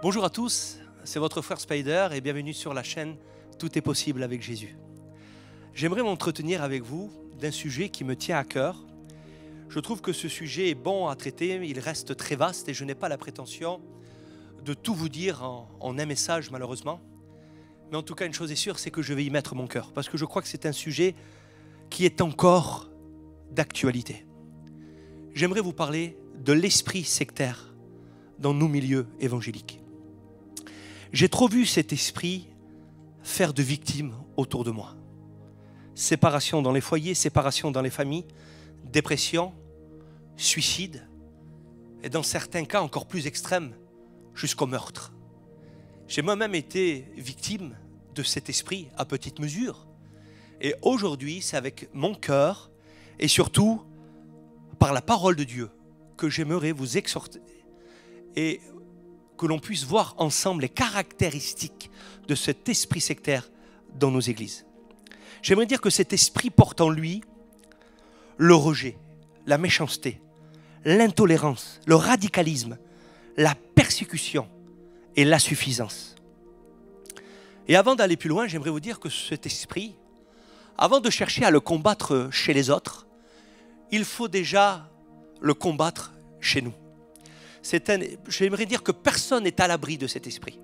Bonjour à tous, c'est votre frère Spider et bienvenue sur la chaîne Tout est possible avec Jésus. J'aimerais m'entretenir avec vous d'un sujet qui me tient à cœur. Je trouve que ce sujet est bon à traiter, il reste très vaste et je n'ai pas la prétention de tout vous dire en un message malheureusement. Mais en tout cas, une chose est sûre, c'est que je vais y mettre mon cœur parce que je crois que c'est un sujet qui est encore d'actualité. J'aimerais vous parler de l'esprit sectaire dans nos milieux évangéliques. J'ai trop vu cet esprit faire de victimes autour de moi. Séparation dans les foyers, séparation dans les familles, dépression, suicide, et dans certains cas encore plus extrêmes, jusqu'au meurtre. J'ai moi-même été victime de cet esprit à petite mesure. Et aujourd'hui, c'est avec mon cœur et surtout par la parole de Dieu que j'aimerais vous exhorter et que l'on puisse voir ensemble les caractéristiques de cet esprit sectaire dans nos églises. J'aimerais dire que cet esprit porte en lui le rejet, la méchanceté, l'intolérance, le radicalisme, la persécution et l'insuffisance. Et avant d'aller plus loin, j'aimerais vous dire que cet esprit, avant de chercher à le combattre chez les autres, il faut déjà le combattre chez nous. J'aimerais dire que personne n'est à l'abri de cet esprit.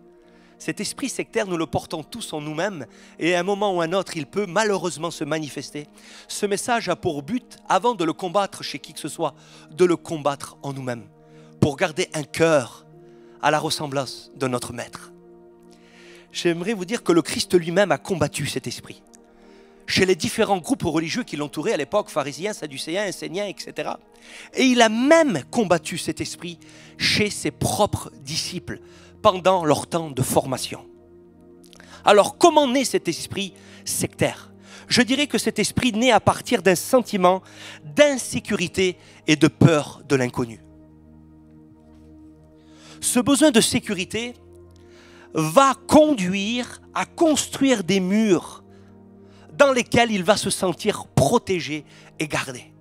Cet esprit sectaire, nous le portons tous en nous-mêmes et à un moment ou à un autre, il peut malheureusement se manifester. Ce message a pour but, avant de le combattre chez qui que ce soit, de le combattre en nous-mêmes pour garder un cœur à la ressemblance de notre Maître. J'aimerais vous dire que le Christ lui-même a combattu cet esprit. Chez les différents groupes religieux qui l'entouraient à l'époque, pharisiens, sadducéens, esséniens, etc. Et il a même combattu cet esprit chez ses propres disciples pendant leur temps de formation. Alors, comment naît cet esprit sectaire? Je dirais que cet esprit naît à partir d'un sentiment d'insécurité et de peur de l'inconnu. Ce besoin de sécurité va conduire à construire des murs dans lesquels il va se sentir protégé et gardé.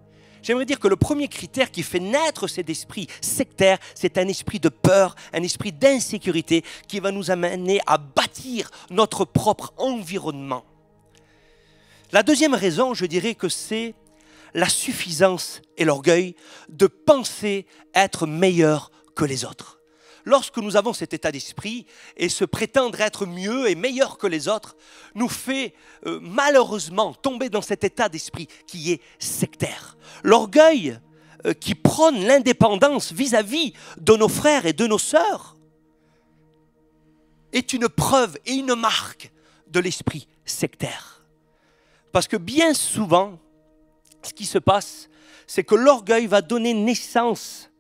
J'aimerais dire que le premier critère qui fait naître cet esprit sectaire, c'est un esprit de peur, un esprit d'insécurité qui va nous amener à bâtir notre propre environnement. La deuxième raison, je dirais que c'est la suffisance et l'orgueil de penser être meilleur que les autres. Lorsque nous avons cet état d'esprit et se prétendre être mieux et meilleur que les autres, nous fait malheureusement tomber dans cet état d'esprit qui est sectaire. L'orgueil qui prône l'indépendance vis-à-vis de nos frères et de nos sœurs est une preuve et une marque de l'esprit sectaire. Parce que bien souvent, ce qui se passe, c'est que l'orgueil va donner naissance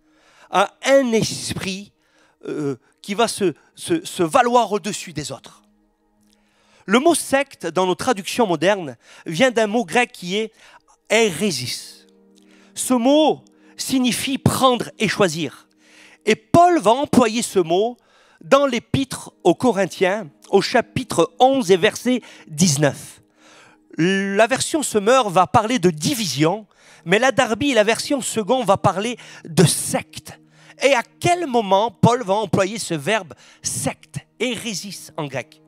à un esprit qui va se valoir au-dessus des autres. Le mot secte, dans nos traductions modernes, vient d'un mot grec qui est hérésis. Ce mot signifie prendre et choisir. Et Paul va employer ce mot dans l'épître aux Corinthiens, au chapitre 11 et verset 19. La version Semeur va parler de division, mais la Darby, la version seconde, va parler de secte. Et à quel moment Paul va employer ce verbe secte, hérésis en grec?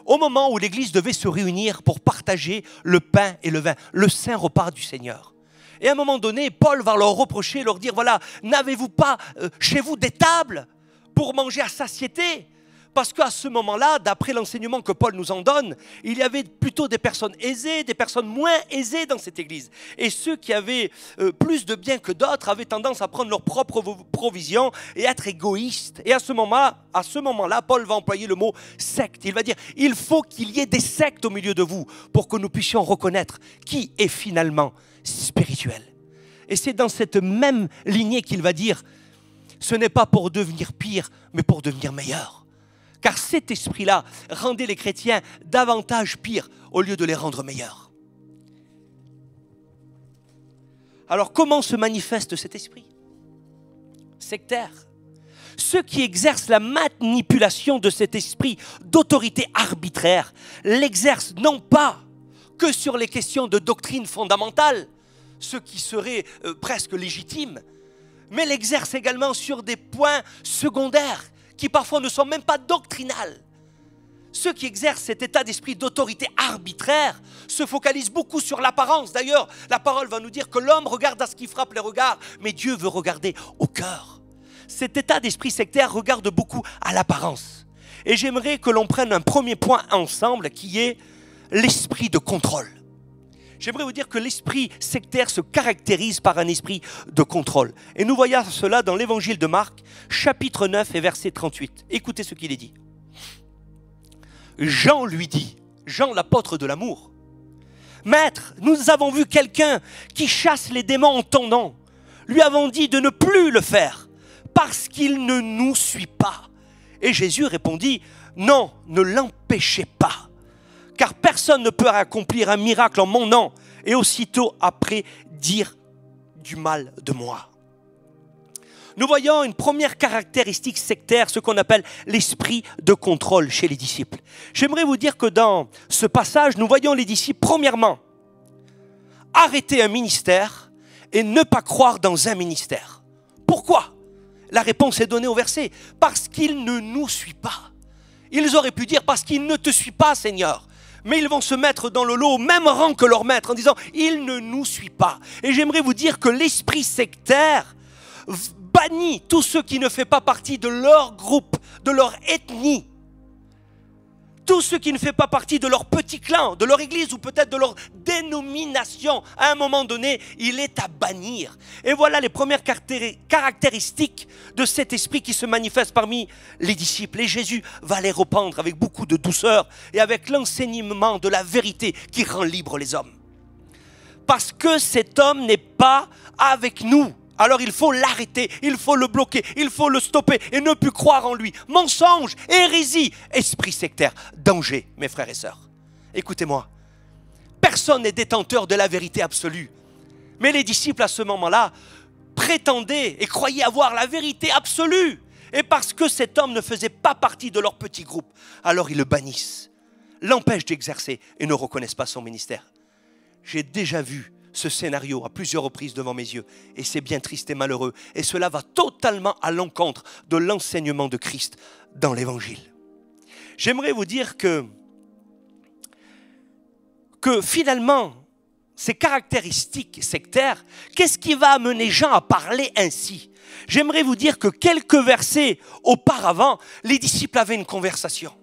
Au moment où l'Église devait se réunir pour partager le pain et le vin, le saint repas du Seigneur. Et à un moment donné, Paul va leur reprocher, leur dire, voilà, n'avez-vous pas chez vous des tables pour manger à satiété? Parce qu'à ce moment-là, d'après l'enseignement que Paul nous en donne, il y avait plutôt des personnes aisées, des personnes moins aisées dans cette église. Et ceux qui avaient plus de biens que d'autres avaient tendance à prendre leurs propres provisions et être égoïstes. Et à ce moment-là, Paul va employer le mot secte. Il va dire, il faut qu'il y ait des sectes au milieu de vous pour que nous puissions reconnaître qui est finalement spirituel. Et c'est dans cette même lignée qu'il va dire, ce n'est pas pour devenir pire, mais pour devenir meilleur. Car cet esprit-là rendait les chrétiens davantage pires au lieu de les rendre meilleurs. Alors comment se manifeste cet esprit sectaire? Ceux qui exercent la manipulation de cet esprit d'autorité arbitraire l'exercent non pas que sur les questions de doctrine fondamentale, ce qui serait presque légitime, mais l'exercent également sur des points secondaires qui parfois ne sont même pas doctrinales. Ceux qui exercent cet état d'esprit d'autorité arbitraire se focalisent beaucoup sur l'apparence. D'ailleurs, la parole va nous dire que l'homme regarde à ce qui frappe les regards, mais Dieu veut regarder au cœur. Cet état d'esprit sectaire regarde beaucoup à l'apparence. Et j'aimerais que l'on prenne un premier point ensemble qui est l'esprit de contrôle. J'aimerais vous dire que l'esprit sectaire se caractérise par un esprit de contrôle. Et nous voyons cela dans l'évangile de Marc, chapitre 9 et verset 38. Écoutez ce qu'il est dit. Jean lui dit, Jean l'apôtre de l'amour, « Maître, nous avons vu quelqu'un qui chasse les démons en ton nom. Lui avons dit de ne plus le faire, parce qu'il ne nous suit pas. » Et Jésus répondit, « Non, ne l'empêchez pas, car personne ne peut accomplir un miracle en mon nom et aussitôt après dire du mal de moi. » Nous voyons une première caractéristique sectaire, ce qu'on appelle l'esprit de contrôle chez les disciples. J'aimerais vous dire que dans ce passage, nous voyons les disciples, premièrement, arrêter un ministère et ne pas croire dans un ministère. Pourquoi? La réponse est donnée au verset. Parce qu'il ne nous suit pas. Ils auraient pu dire parce qu'il ne te suit pas, Seigneur. Mais ils vont se mettre dans le lot au même rang que leur maître en disant il ne nous suit pas. Et j'aimerais vous dire que l'esprit sectaire bannit tous ceux qui ne font pas partie de leur groupe, de leur ethnie. Tous ceux qui ne font pas partie de leur petit clan, de leur église ou peut-être de leur dénomination. À un moment donné, il est à bannir. Et voilà les premières caractéristiques de cet esprit qui se manifeste parmi les disciples. Et Jésus va les reprendre avec beaucoup de douceur et avec l'enseignement de la vérité qui rend libre les hommes. Parce que cet homme n'est pas avec nous. Alors il faut l'arrêter, il faut le bloquer, il faut le stopper et ne plus croire en lui. Mensonge, hérésie, esprit sectaire, danger, mes frères et sœurs. Écoutez-moi, personne n'est détenteur de la vérité absolue. Mais les disciples à ce moment-là prétendaient et croyaient avoir la vérité absolue. Et parce que cet homme ne faisait pas partie de leur petit groupe, alors ils le bannissent, l'empêchent d'exercer et ne reconnaissent pas son ministère. J'ai déjà vu ce scénario à plusieurs reprises devant mes yeux et c'est bien triste et malheureux et cela va totalement à l'encontre de l'enseignement de Christ dans l'évangile. J'aimerais vous dire que finalement ces caractéristiques sectaires, qu'est-ce qui va amener Jean à parler ainsi? J'aimerais vous dire que quelques versets auparavant, les disciples avaient une conversation.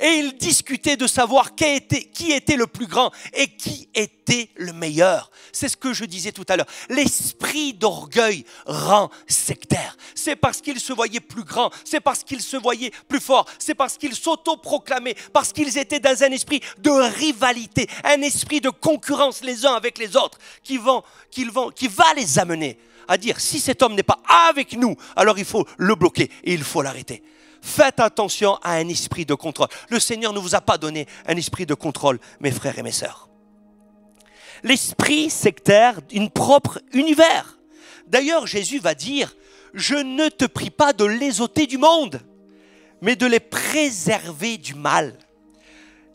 Et ils discutaient de savoir qui était le plus grand et qui était le meilleur. C'est ce que je disais tout à l'heure. L'esprit d'orgueil rend sectaire. C'est parce qu'ils se voyaient plus grands, c'est parce qu'ils se voyaient plus forts, c'est parce qu'ils s'autoproclamaient, parce qu'ils étaient dans un esprit de rivalité, un esprit de concurrence les uns avec les autres qui va les amener à dire si cet homme n'est pas avec nous, alors il faut le bloquer et il faut l'arrêter. Faites attention à un esprit de contrôle. Le Seigneur ne vous a pas donné un esprit de contrôle, mes frères et mes sœurs. L'esprit sectaire, une propre univers. D'ailleurs, Jésus va dire, je ne te prie pas de les ôter du monde, mais de les préserver du mal.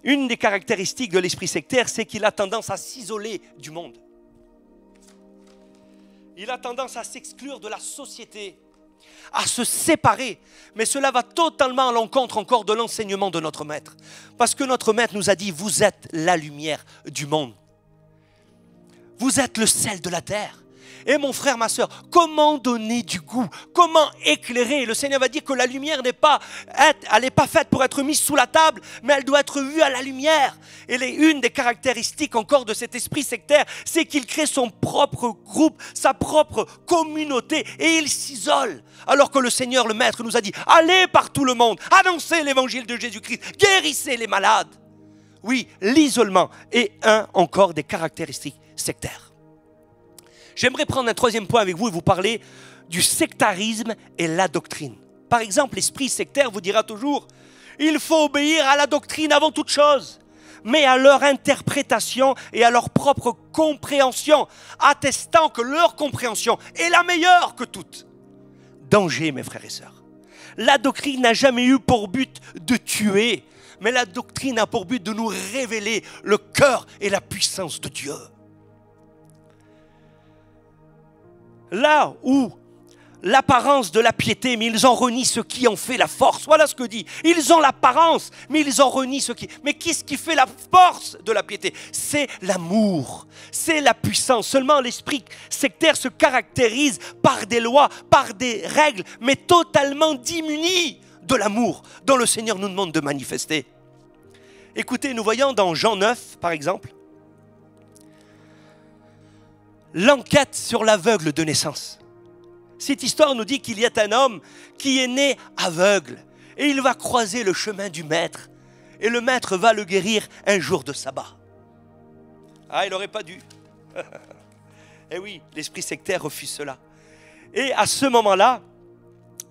Une des caractéristiques de l'esprit sectaire, c'est qu'il a tendance à s'isoler du monde. Il a tendance à s'exclure de la société, à se séparer. Mais cela va totalement à l'encontre encore de l'enseignement de notre maître. Parce que notre maître nous a dit, vous êtes la lumière du monde. Vous êtes le sel de la terre. Et mon frère, ma soeur, comment donner du goût? Comment éclairer? Le Seigneur va dire que la lumière n'est pas faite pour être mise sous la table, mais elle doit être vue à la lumière. Et une des caractéristiques encore de cet esprit sectaire, c'est qu'il crée son propre groupe, sa propre communauté, et il s'isole. Alors que le Seigneur, le Maître, nous a dit, allez par tout le monde, annoncez l'évangile de Jésus-Christ, guérissez les malades. Oui, l'isolement est encore des caractéristiques sectaires. J'aimerais prendre un troisième point avec vous et vous parler du sectarisme et la doctrine. Par exemple, l'esprit sectaire vous dira toujours « Il faut obéir à la doctrine avant toute chose », mais à leur interprétation et à leur propre compréhension, attestant que leur compréhension est la meilleure que toute. Danger, mes frères et sœurs. La doctrine n'a jamais eu pour but de tuer, mais la doctrine a pour but de nous révéler le cœur et la puissance de Dieu. Là où l'apparence de la piété, mais ils en renient ce qui en fait la force. Voilà ce que dit. Ils ont l'apparence, mais ils en renient ce qui... Mais qu'est-ce qui fait la force de la piété? C'est l'amour, c'est la puissance. Seulement l'esprit sectaire se caractérise par des lois, par des règles, mais totalement démunis de l'amour dont le Seigneur nous demande de manifester. Écoutez, nous voyons dans Jean 9, par exemple, l'enquête sur l'aveugle de naissance. Cette histoire nous dit qu'il y a un homme qui est né aveugle et il va croiser le chemin du maître et le maître va le guérir un jour de sabbat. Ah, il n'aurait pas dû. Eh oui, l'esprit sectaire refuse cela. Et à ce moment-là,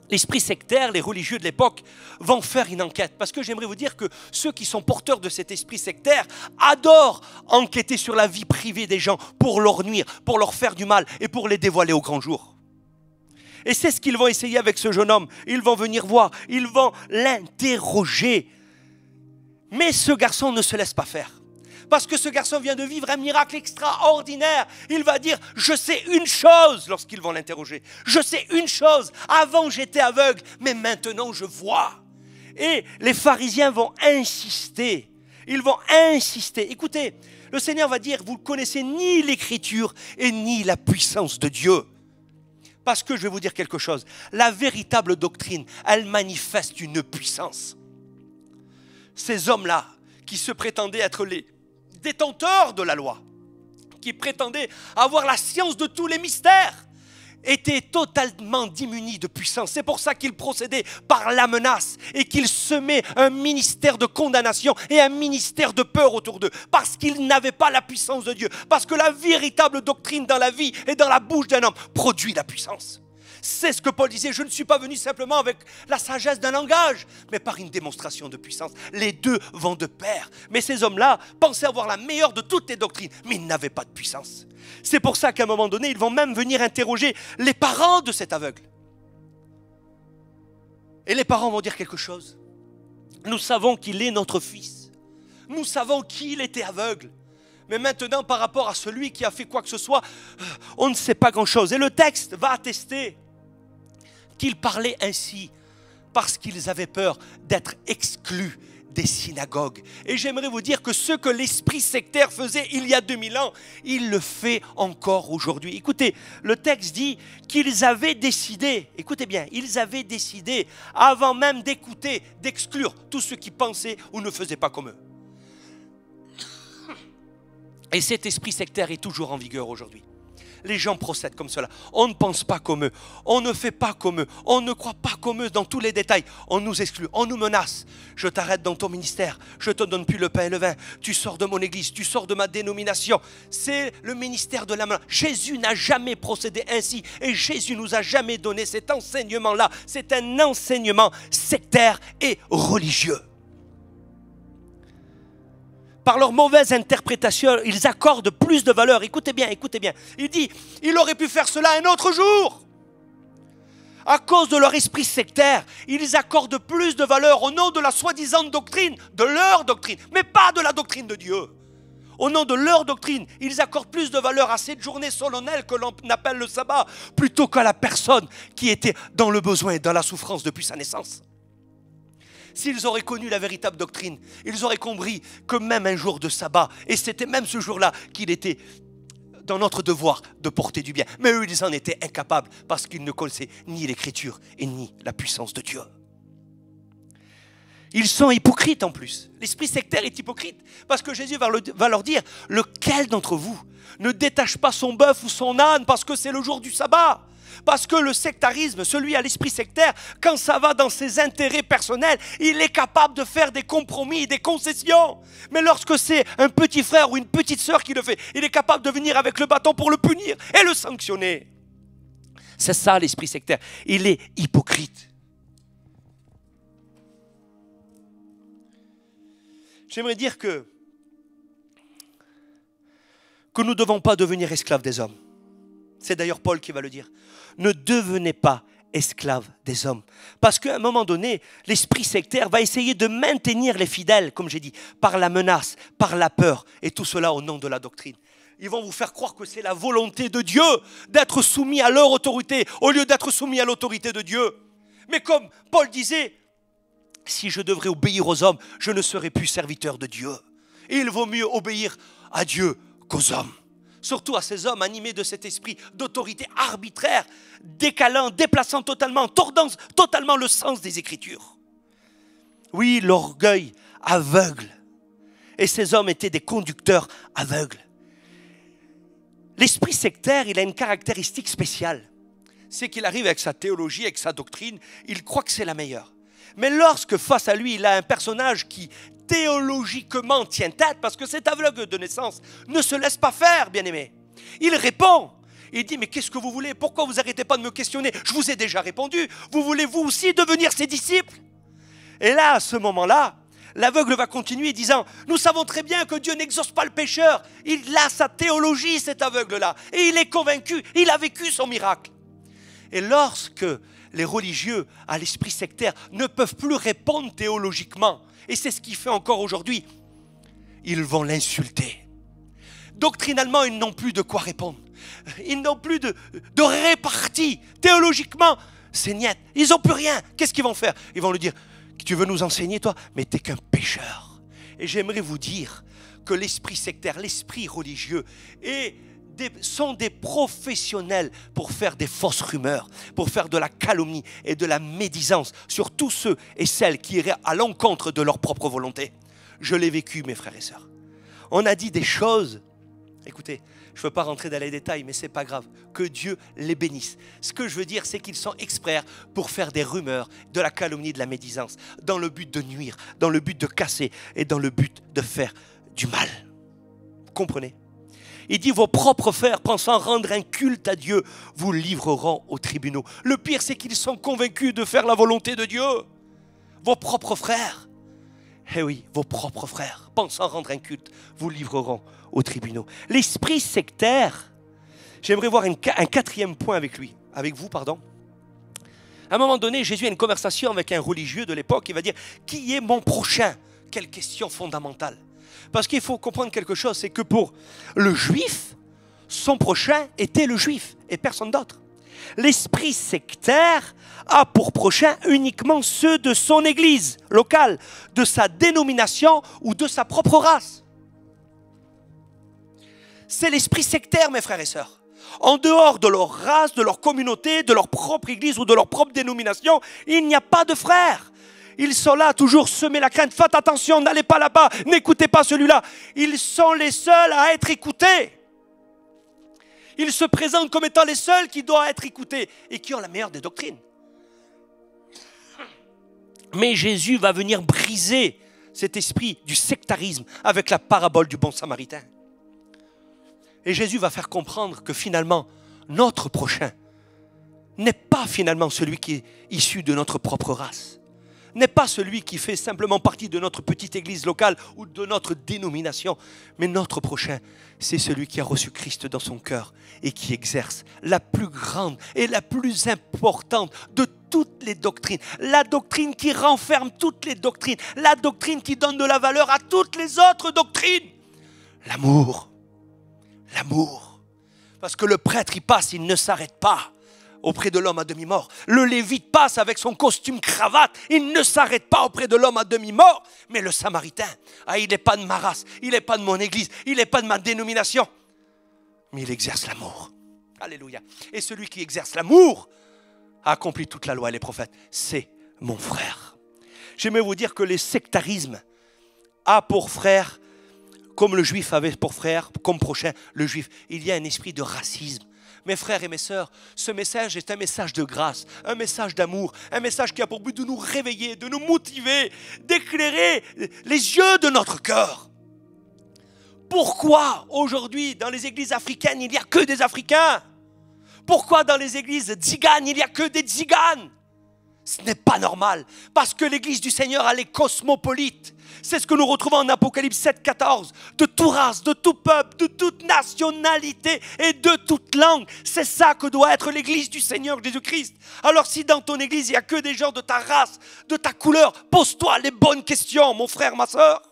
l'esprit sectaire, les religieux de l'époque vont faire une enquête. Parce que j'aimerais vous dire que ceux qui sont porteurs de cet esprit sectaire adorent enquêter sur la vie privée des gens pour leur nuire, pour leur faire du mal et pour les dévoiler au grand jour. Et c'est ce qu'ils vont essayer avec ce jeune homme. Ils vont venir voir, ils vont l'interroger. Mais ce garçon ne se laisse pas faire. Parce que ce garçon vient de vivre un miracle extraordinaire. Il va dire, je sais une chose lorsqu'ils vont l'interroger. Je sais une chose, avant j'étais aveugle, mais maintenant je vois. Et les pharisiens vont insister. Ils vont insister. Écoutez, le Seigneur va dire, vous ne connaissez ni l'écriture et ni la puissance de Dieu. Parce que je vais vous dire quelque chose, la véritable doctrine, elle manifeste une puissance. Ces hommes-là, qui se prétendaient être les détenteurs de la loi, qui prétendaient avoir la science de tous les mystères, étaient totalement démunis de puissance. C'est pour ça qu'ils procédaient par la menace et qu'ils semaient un ministère de condamnation et un ministère de peur autour d'eux, parce qu'ils n'avaient pas la puissance de Dieu, parce que la véritable doctrine dans la vie et dans la bouche d'un homme produit la puissance. C'est ce que Paul disait, je ne suis pas venu simplement avec la sagesse d'un langage, mais par une démonstration de puissance. Les deux vont de pair. Mais ces hommes-là pensaient avoir la meilleure de toutes les doctrines, mais ils n'avaient pas de puissance. C'est pour ça qu'à un moment donné, ils vont même venir interroger les parents de cet aveugle. Et les parents vont dire quelque chose. Nous savons qu'il est notre fils. Nous savons qu'il était aveugle. Mais maintenant, par rapport à celui qui a fait quoi que ce soit, on ne sait pas grand-chose. Et le texte va attester qu'ils parlaient ainsi parce qu'ils avaient peur d'être exclus des synagogues. Et j'aimerais vous dire que ce que l'esprit sectaire faisait il y a 2000 ans, il le fait encore aujourd'hui. Écoutez, le texte dit qu'ils avaient décidé, écoutez bien, ils avaient décidé, avant même d'écouter, d'exclure tous ceux qui pensaient ou ne faisaient pas comme eux. Et cet esprit sectaire est toujours en vigueur aujourd'hui. Les gens procèdent comme cela. On ne pense pas comme eux. On ne fait pas comme eux. On ne croit pas comme eux dans tous les détails. On nous exclut. On nous menace. Je t'arrête dans ton ministère. Je ne te donne plus le pain et le vin. Tu sors de mon église. Tu sors de ma dénomination. C'est le ministère de la menace. Jésus n'a jamais procédé ainsi. Et Jésus nous a jamais donné cet enseignement-là. C'est un enseignement sectaire et religieux. Par leur mauvaise interprétation, ils accordent plus de valeur. Écoutez bien, écoutez bien. Il dit, il aurait pu faire cela un autre jour. À cause de leur esprit sectaire, ils accordent plus de valeur au nom de la soi-disant doctrine, de leur doctrine, mais pas de la doctrine de Dieu. Au nom de leur doctrine, ils accordent plus de valeur à cette journée solennelle que l'on appelle le sabbat, plutôt qu'à la personne qui était dans le besoin et dans la souffrance depuis sa naissance. S'ils auraient connu la véritable doctrine, ils auraient compris que même un jour de sabbat, et c'était même ce jour-là qu'il était dans notre devoir de porter du bien. Mais eux, ils en étaient incapables parce qu'ils ne connaissaient ni l'écriture et ni la puissance de Dieu. Ils sont hypocrites en plus. L'esprit sectaire est hypocrite parce que Jésus va leur dire, lequel d'entre vous ne détache pas son bœuf ou son âne parce que c'est le jour du sabbat ? Parce que le sectarisme, celui à l'esprit sectaire, quand ça va dans ses intérêts personnels, il est capable de faire des compromis, des concessions. Mais lorsque c'est un petit frère ou une petite sœur qui le fait, il est capable de venir avec le bâton pour le punir et le sanctionner. C'est ça l'esprit sectaire. Il est hypocrite. J'aimerais dire que nous ne devons pas devenir esclaves des hommes. C'est d'ailleurs Paul qui va le dire. Ne devenez pas esclaves des hommes. Parce qu'à un moment donné, l'esprit sectaire va essayer de maintenir les fidèles, comme j'ai dit, par la menace, par la peur, et tout cela au nom de la doctrine. Ils vont vous faire croire que c'est la volonté de Dieu d'être soumis à leur autorité au lieu d'être soumis à l'autorité de Dieu. Mais comme Paul disait, si je devrais obéir aux hommes, je ne serai plus serviteur de Dieu. Et il vaut mieux obéir à Dieu qu'aux hommes. Surtout à ces hommes animés de cet esprit d'autorité arbitraire, décalant, déplaçant totalement, tordant totalement le sens des Écritures. Oui, l'orgueil aveugle. Et ces hommes étaient des conducteurs aveugles. L'esprit sectaire, il a une caractéristique spéciale. C'est qu'il arrive avec sa théologie, avec sa doctrine, il croit que c'est la meilleure. Mais lorsque face à lui, il a un personnage qui théologiquement tient tête, parce que cet aveugle de naissance ne se laisse pas faire, bien-aimé. Il répond. Il dit, mais qu'est-ce que vous voulez? Pourquoi vous n'arrêtez pas de me questionner? Je vous ai déjà répondu. Vous voulez vous aussi devenir ses disciples? Et là, à ce moment-là, l'aveugle va continuer disant, nous savons très bien que Dieu n'exauce pas le pécheur. Il a sa théologie, cet aveugle-là. Et il est convaincu, il a vécu son miracle. Et lorsque les religieux à l'esprit sectaire ne peuvent plus répondre théologiquement, et c'est ce qu'il fait encore aujourd'hui, ils vont l'insulter. Doctrinalement, ils n'ont plus de quoi répondre. Ils n'ont plus de répartie. Théologiquement, c'est niet. Ils n'ont plus rien. Qu'est-ce qu'ils vont faire? Ils vont lui dire, tu veux nous enseigner toi? Mais tu n'es qu'un pécheur. Et j'aimerais vous dire que l'esprit sectaire, l'esprit religieux sont des professionnels pour faire des fausses rumeurs, pour faire de la calomnie et de la médisance sur tous ceux et celles qui iraient à l'encontre de leur propre volonté. Je l'ai vécu, mes frères et sœurs. On a dit des choses, écoutez, je ne veux pas rentrer dans les détails, mais ce n'est pas grave, que Dieu les bénisse. Ce que je veux dire, c'est qu'ils sont experts pour faire des rumeurs, de la calomnie, de la médisance, dans le but de nuire, dans le but de casser et dans le but de faire du mal. Vous comprenez? Il dit, vos propres frères, pensant rendre un culte à Dieu, vous livreront aux tribunaux. Le pire, c'est qu'ils sont convaincus de faire la volonté de Dieu. Vos propres frères, eh oui, vos propres frères, pensant rendre un culte, vous livreront aux tribunaux. L'esprit sectaire, j'aimerais voir un quatrième point avec vous. À un moment donné, Jésus a une conversation avec un religieux de l'époque. Il va dire, qui est mon prochain? Quelle question fondamentale. Parce qu'il faut comprendre quelque chose, c'est que pour le juif, son prochain était le juif et personne d'autre. L'esprit sectaire a pour prochain uniquement ceux de son église locale, de sa dénomination ou de sa propre race. C'est l'esprit sectaire, mes frères et sœurs. En dehors de leur race, de leur communauté, de leur propre église ou de leur propre dénomination, il n'y a pas de frères. Ils sont là, toujours semer la crainte. Faites attention, n'allez pas là-bas, n'écoutez pas celui-là. Ils sont les seuls à être écoutés. Ils se présentent comme étant les seuls qui doivent être écoutés et qui ont la meilleure des doctrines. Mais Jésus va venir briser cet esprit du sectarisme avec la parabole du bon samaritain. Et Jésus va faire comprendre que finalement, notre prochain n'est pas finalement celui qui est issu de notre propre race. N'est pas celui qui fait simplement partie de notre petite église locale ou de notre dénomination, mais notre prochain, c'est celui qui a reçu Christ dans son cœur et qui exerce la plus grande et la plus importante de toutes les doctrines, la doctrine qui renferme toutes les doctrines, la doctrine qui donne de la valeur à toutes les autres doctrines. L'amour, l'amour. Parce que le prêtre, il passe, il ne s'arrête pas auprès de l'homme à demi-mort. Le lévite passe avec son costume cravate, il ne s'arrête pas auprès de l'homme à demi-mort. Mais le samaritain, il n'est pas de ma race, il n'est pas de mon église, il n'est pas de ma dénomination, mais il exerce l'amour. Alléluia. Et celui qui exerce l'amour a accompli toute la loi et les prophètes. C'est mon frère. J'aimerais vous dire que le sectarisme a pour frère, comme le juif avait pour frère, comme prochain le juif, il y a un esprit de racisme. Mes frères et mes sœurs, ce message est un message de grâce, un message d'amour, un message qui a pour but de nous réveiller, de nous motiver, d'éclairer les yeux de notre cœur. Pourquoi aujourd'hui dans les églises africaines il n'y a que des Africains? Pourquoi dans les églises tziganes il n'y a que des tziganes? Ce n'est pas normal, parce que l'église du Seigneur elle est cosmopolite. C'est ce que nous retrouvons en Apocalypse 7, 14. De toute race, de tout peuple, de toute nationalité et de toute langue. C'est ça que doit être l'église du Seigneur Jésus-Christ. Alors si dans ton église, il n'y a que des gens de ta race, de ta couleur, pose-toi les bonnes questions, mon frère, ma soeur.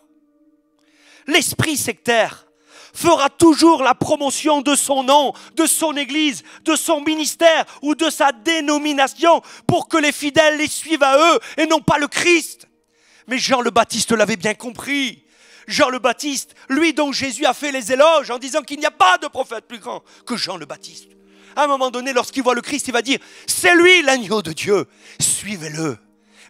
L'esprit sectaire fera toujours la promotion de son nom, de son église, de son ministère ou de sa dénomination pour que les fidèles les suivent à eux et non pas le Christ. Mais Jean le Baptiste l'avait bien compris. Jean le Baptiste, lui dont Jésus a fait les éloges en disant qu'il n'y a pas de prophète plus grand que Jean le Baptiste. À un moment donné, lorsqu'il voit le Christ, il va dire « C'est lui l'agneau de Dieu, suivez-le ».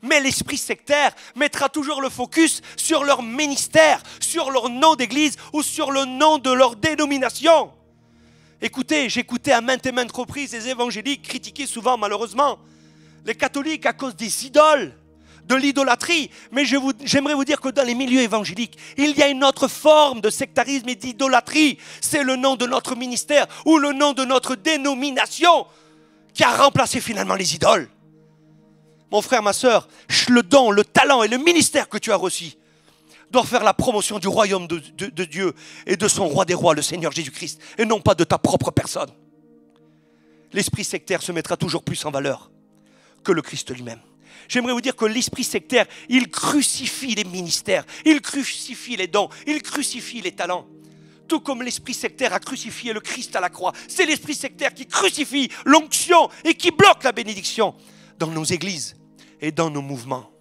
Mais l'esprit sectaire mettra toujours le focus sur leur ministère, sur leur nom d'église ou sur le nom de leur dénomination. Écoutez, j'écoutais à maintes et maintes reprises les évangéliques critiquer souvent malheureusement les catholiques à cause des idoles, de l'idolâtrie. Mais j'aimerais vous dire que dans les milieux évangéliques, il y a une autre forme de sectarisme et d'idolâtrie. C'est le nom de notre ministère ou le nom de notre dénomination qui a remplacé finalement les idoles. Mon frère, ma soeur, le don, le talent et le ministère que tu as reçu doivent faire la promotion du royaume de Dieu et de son roi des rois, le Seigneur Jésus-Christ, et non pas de ta propre personne. L'esprit sectaire se mettra toujours plus en valeur que le Christ lui-même. J'aimerais vous dire que l'esprit sectaire, il crucifie les ministères, il crucifie les dons, il crucifie les talents. Tout comme l'esprit sectaire a crucifié le Christ à la croix. C'est l'esprit sectaire qui crucifie l'onction et qui bloque la bénédiction dans nos églises et dans nos mouvements.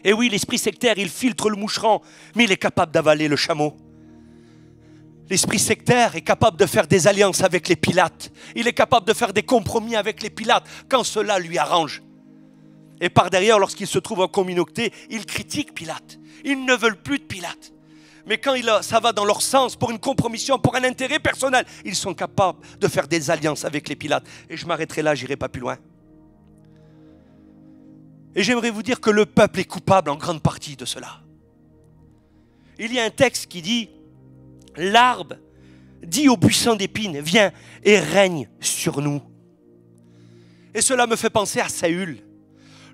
Et oui, l'esprit sectaire, il filtre le moucheron, mais il est capable d'avaler le chameau. L'esprit sectaire est capable de faire des alliances avec les Pilates. Il est capable de faire des compromis avec les Pilates quand cela lui arrange. Et par derrière, lorsqu'il se trouve en communauté, il critique Pilate. Ils ne veulent plus de Pilate. Mais quand ça va dans leur sens, pour une compromission, pour un intérêt personnel, ils sont capables de faire des alliances avec les Pilates. Et je m'arrêterai là, je n'irai pas plus loin. Et j'aimerais vous dire que le peuple est coupable en grande partie de cela. Il y a un texte qui dit « L'arbre dit au buisson d'épines, viens et règne sur nous. » Et cela me fait penser à Saül.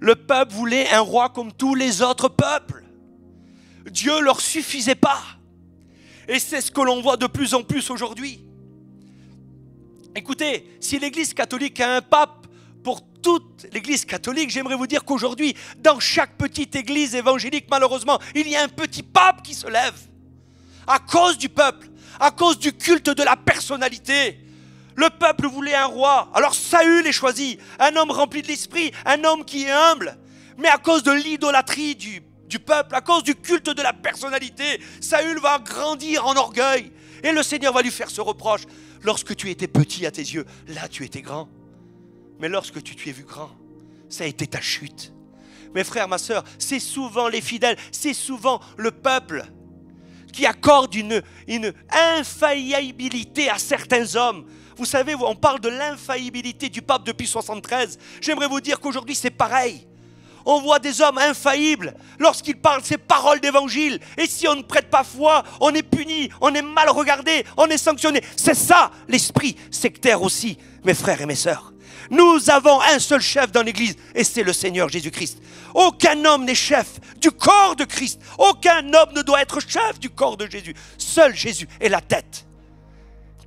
Le peuple voulait un roi comme tous les autres peuples. Dieu ne leur suffisait pas. Et c'est ce que l'on voit de plus en plus aujourd'hui. Écoutez, si l'Église catholique a un pape pour toute l'Église catholique, j'aimerais vous dire qu'aujourd'hui, dans chaque petite église évangélique, malheureusement, il y a un petit pape qui se lève. À cause du peuple, à cause du culte de la personnalité. Le peuple voulait un roi. Alors Saül est choisi, un homme rempli de l'esprit, un homme qui est humble. Mais à cause de l'idolâtrie du peuple, à cause du culte de la personnalité, Saül va grandir en orgueil. Et le Seigneur va lui faire ce reproche. Lorsque tu étais petit à tes yeux, là tu étais grand. Mais lorsque tu t'es vu grand, ça a été ta chute. Mes frères, ma soeur, c'est souvent les fidèles, c'est souvent le peuple qui accorde une infaillibilité à certains hommes. Vous savez, on parle de l'infaillibilité du pape depuis 73. J'aimerais vous dire qu'aujourd'hui c'est pareil. On voit des hommes infaillibles lorsqu'ils parlent ces paroles d'évangile. Et si on ne prête pas foi, on est puni, on est mal regardé, on est sanctionné. C'est ça l'esprit sectaire aussi, mes frères et mes sœurs. Nous avons un seul chef dans l'Église et c'est le Seigneur Jésus-Christ. Aucun homme n'est chef du corps de Christ. Aucun homme ne doit être chef du corps de Jésus. Seul Jésus est la tête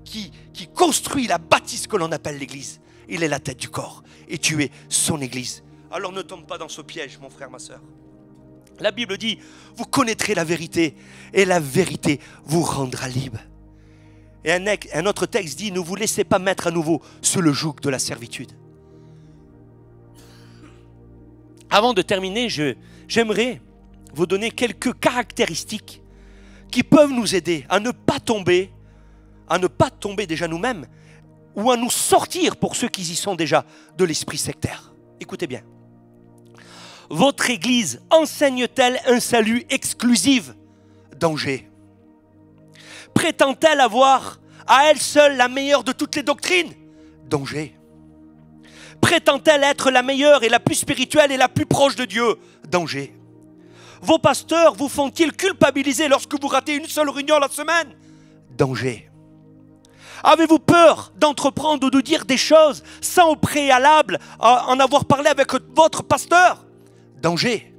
qui construit la bâtisse que l'on appelle l'Église. Il est la tête du corps et tu es son Église. Alors ne tombe pas dans ce piège, mon frère, ma soeur. La Bible dit, vous connaîtrez la vérité et la vérité vous rendra libre. Et un autre texte dit, ne vous laissez pas mettre à nouveau sous le joug de la servitude. Avant de terminer, j'aimerais vous donner quelques caractéristiques qui peuvent nous aider à ne pas tomber déjà nous-mêmes ou à nous sortir, pour ceux qui y sont déjà, de l'esprit sectaire. Écoutez bien. Votre Église enseigne-t-elle un salut exclusif? Danger. Prétend-elle avoir à elle seule la meilleure de toutes les doctrines? Danger. Prétend-elle être la meilleure et la plus spirituelle et la plus proche de Dieu? Danger. Vos pasteurs vous font-ils culpabiliser lorsque vous ratez une seule réunion la semaine? Danger. Avez-vous peur d'entreprendre ou de dire des choses sans au préalable en avoir parlé avec votre pasteur? Danger.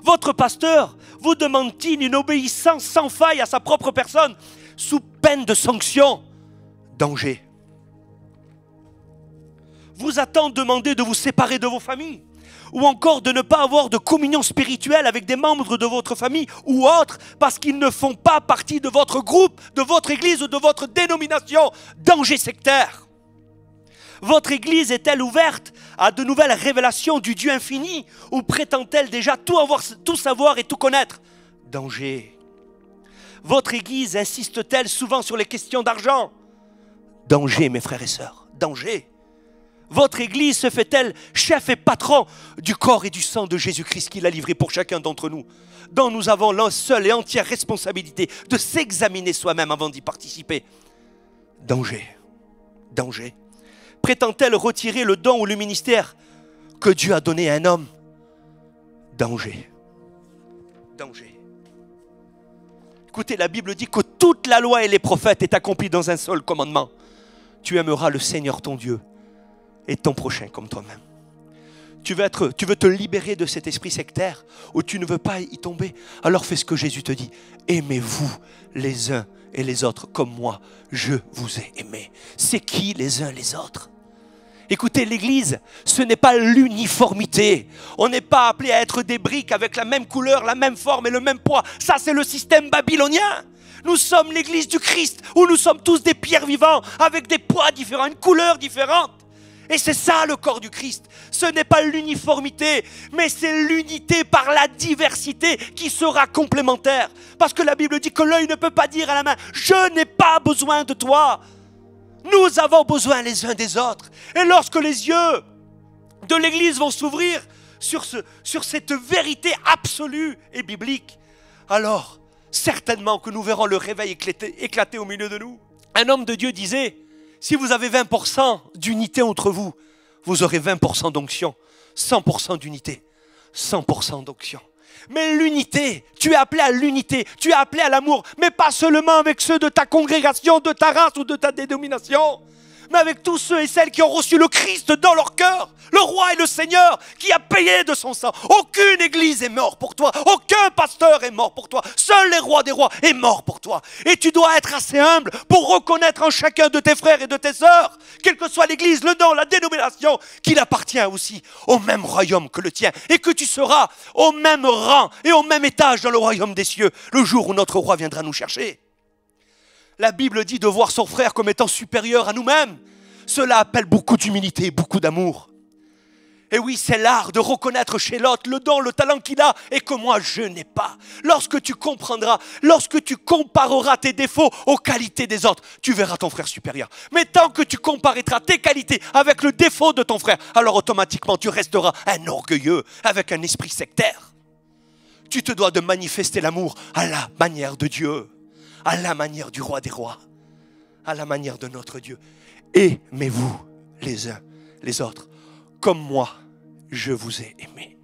Votre pasteur vous demande-t-il une obéissance sans faille à sa propre personne sous peine de sanction? Danger. Vous a-t-on demandé de vous séparer de vos familles? ou encore de ne pas avoir de communion spirituelle avec des membres de votre famille ou autres parce qu'ils ne font pas partie de votre groupe, de votre église ou de votre dénomination. Danger sectaire. Votre église est-elle ouverte à de nouvelles révélations du Dieu infini ou prétend-elle déjà tout savoir et tout connaître? Danger. Votre église insiste-t-elle souvent sur les questions d'argent? Danger, mes frères et sœurs, danger. Votre église se fait-elle chef et patron du corps et du sang de Jésus-Christ qu'il a livré pour chacun d'entre nous, dont nous avons la seule et entière responsabilité de s'examiner soi-même avant d'y participer? Danger, danger. Prétend-elle retirer le don ou le ministère que Dieu a donné à un homme? Danger, danger. Écoutez, la Bible dit que toute la loi et les prophètes est accomplie dans un seul commandement. Tu aimeras le Seigneur ton Dieu et ton prochain comme toi-même. Tu veux te libérer de cet esprit sectaire où tu ne veux pas y tomber? Alors fais ce que Jésus te dit. Aimez-vous les uns et les autres comme moi, je vous ai aimé. C'est qui les uns les autres? Écoutez, l'église, ce n'est pas l'uniformité. On n'est pas appelé à être des briques avec la même couleur, la même forme et le même poids. Ça, c'est le système babylonien. Nous sommes l'église du Christ où nous sommes tous des pierres vivantes avec des poids différents, une couleur différente. Et c'est ça le corps du Christ. Ce n'est pas l'uniformité, mais c'est l'unité par la diversité qui sera complémentaire. Parce que la Bible dit que l'œil ne peut pas dire à la main « Je n'ai pas besoin de toi ». Nous avons besoin les uns des autres. Et lorsque les yeux de l'Église vont s'ouvrir sur cette vérité absolue et biblique, alors certainement que nous verrons le réveil éclater au milieu de nous. Un homme de Dieu disait, si vous avez 20% d'unité entre vous, vous aurez 20% d'onction, 100% d'unité, 100% d'onction. Mais l'unité, tu es appelé à l'unité, tu es appelé à l'amour, mais pas seulement avec ceux de ta congrégation, de ta race ou de ta dénomination, mais avec tous ceux et celles qui ont reçu le Christ dans leur cœur, le roi et le Seigneur qui a payé de son sang. Aucune église est morte pour toi, aucun pasteur est mort pour toi, seul le roi des rois est mort pour toi. Et tu dois être assez humble pour reconnaître en chacun de tes frères et de tes sœurs, quelle que soit l'église, le nom, la dénomination, qu'il appartient aussi au même royaume que le tien et que tu seras au même rang et au même étage dans le royaume des cieux le jour où notre roi viendra nous chercher. La Bible dit de voir son frère comme étant supérieur à nous-mêmes. Cela appelle beaucoup d'humilité et beaucoup d'amour. Et oui, c'est l'art de reconnaître chez l'autre le don, le talent qu'il a et que moi je n'ai pas. Lorsque tu comprendras, lorsque tu compareras tes défauts aux qualités des autres, tu verras ton frère supérieur. Mais tant que tu compareras tes qualités avec le défaut de ton frère, alors automatiquement tu resteras un orgueilleux avec un esprit sectaire. Tu te dois de manifester l'amour à la manière de Dieu, à la manière du roi des rois, à la manière de notre Dieu. Aimez-vous les uns les autres comme moi, je vous ai aimé.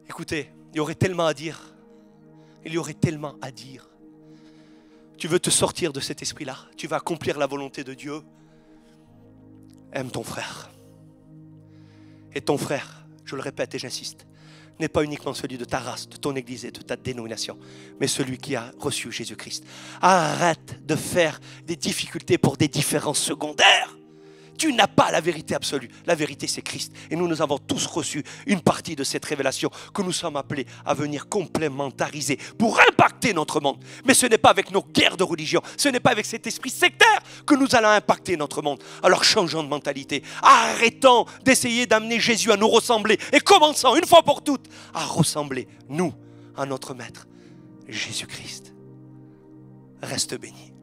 Écoutez, il y aurait tellement à dire. Il y aurait tellement à dire. Tu veux te sortir de cet esprit-là. Tu vas accomplir la volonté de Dieu. Aime ton frère. Et ton frère, je le répète et j'insiste, n'est pas uniquement celui de ta race, de ton église et de ta dénomination, mais celui qui a reçu Jésus-Christ. Arrête de faire des difficultés pour des différences secondaires. Tu n'as pas la vérité absolue. La vérité, c'est Christ. Et nous avons tous reçu une partie de cette révélation que nous sommes appelés à venir complémentariser pour impacter notre monde. Mais ce n'est pas avec nos guerres de religion, ce n'est pas avec cet esprit sectaire que nous allons impacter notre monde. Alors changeons de mentalité. Arrêtons d'essayer d'amener Jésus à nous ressembler et commençons une fois pour toutes à ressembler, nous, à notre Maître, Jésus-Christ. Reste béni.